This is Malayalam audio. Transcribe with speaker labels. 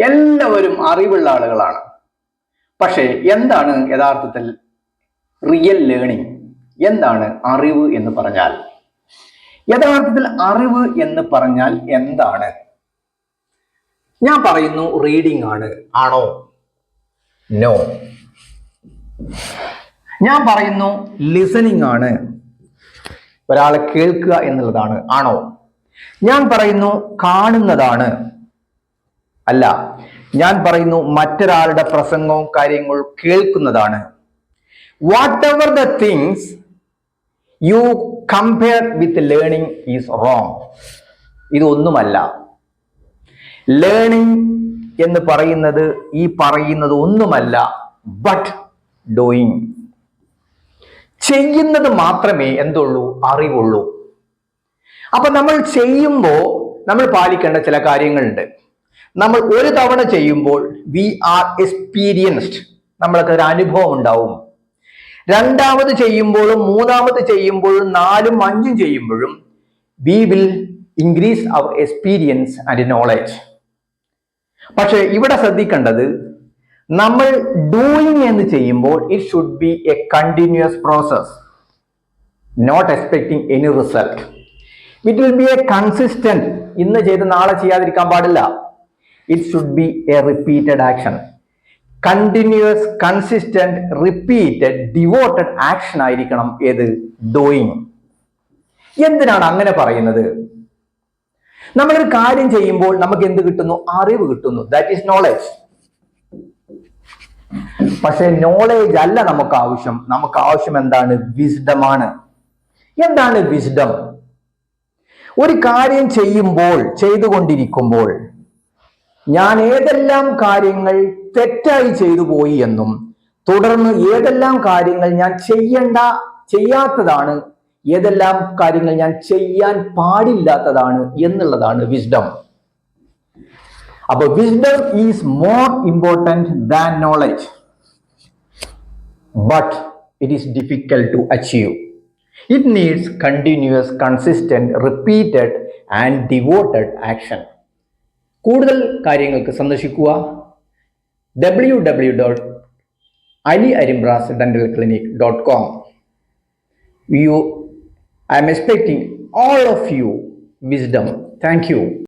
Speaker 1: എല്ലാവരും അറിവുള്ള ആളുകളാണ്. പക്ഷേ എന്താണ് യഥാർത്ഥത്തിൽ റിയൽ ലേണിംഗ്? എന്താണ് അറിവ് എന്ന് പറഞ്ഞാൽ? യഥാർത്ഥത്തിൽ അറിവ് എന്ന് പറഞ്ഞാൽ എന്താണ്? ഞാൻ പറയുന്നു റീഡിംഗ് ആണ്. ആണോ? നോ. ഞാൻ പറയുന്നു ലിസണിങ് ആണ്. ഒരാളെ കേൾക്കുക എന്നുള്ളതാണ്. ആണോ? ഞാൻ പറയുന്നു കാണുന്നതാണ്. അല്ല. ഞാൻ പറയുന്നു മറ്റൊരാളുടെ പ്രസംഗവും കാര്യങ്ങളും കേൾക്കുന്നതാണ്. What ever the things you compare with learning is wrong. ഇതൊന്നുമല്ല. ലേണിംഗ് എന്ന് പറയുന്നത് ഈ പറയുന്നത് ഒന്നുമല്ല, ബട്ട് ഡൂയിങ്. ചെയ്യുന്നത് മാത്രമേ എന്തുള്ളൂ? അറിവുള്ളൂ. അപ്പൊ നമ്മൾ ചെയ്യുമ്പോൾ നമ്മൾ പാലിക്കേണ്ട ചില കാര്യങ്ങളുണ്ട്. നമ്മൾ ഒരു തവണ ചെയ്യുമ്പോൾ വി ആർ എക്സ്പീരിയൻസ്ഡ്, നമ്മൾക്ക് ഒരു അനുഭവം ഉണ്ടാവും. രണ്ടാമത് ചെയ്യുമ്പോഴും മൂന്നാമത് ചെയ്യുമ്പോഴും നാലും അഞ്ചും ചെയ്യുമ്പോഴും we will increase our experience and knowledge. പക്ഷെ ഇവിടെ ശ്രദ്ധിക്കേണ്ടത്, നമ്മൾ ഡൂയിങ് എന്ന് ചെയ്യുമ്പോൾ it should be a continuous process, not expecting any result. It will be a consistent. ഇന്ന് ചെയ്ത് നാളെ ചെയ്യാതിരിക്കാൻ പാടില്ല. It should be a repeated action. Continuous, consistent, repeated, devoted action ആയിരിക്കണം ഏത്? ഡൂയിങ്. എന്തിനാണ് അങ്ങനെ പറയുന്നത്? നമ്മളൊരു കാര്യം ചെയ്യുമ്പോൾ നമുക്ക് എന്ത് കിട്ടുന്നു? അറിവ് കിട്ടുന്നു. That is knowledge. പക്ഷെ നോളേജ് അല്ല നമുക്ക് ആവശ്യം. നമുക്ക് ആവശ്യം എന്താണ്? വിസ്ഡം ആണ്. എന്താണ് വിസ്ഡം? ഒരു കാര്യം ചെയ്യുമ്പോൾ, ചെയ്തുകൊണ്ടിരിക്കുമ്പോൾ ഞാൻ ഏതെല്ലാം കാര്യങ്ങൾ തെറ്റായി ചെയ്തു പോയി എന്നും തുടർന്ന് ഏതെല്ലാം കാര്യങ്ങൾ ഞാൻ ചെയ്യാത്തതാണ്, ഏതെല്ലാം കാര്യങ്ങൾ ഞാൻ ചെയ്യാൻ പാടില്ലാത്തതാണ് എന്നുള്ളതാണ് വിസ്ഡം. അപ്പൊ wisdom is more important than knowledge, but it is difficult to achieve. It needs continuous, consistent, repeated and devoted action. കൂടുതൽ കാര്യങ്ങൾക്ക് സന്ദർശിക്കുക www.aliarimbrasdentalclinic.com. I am expecting all of you wisdom. Thank you.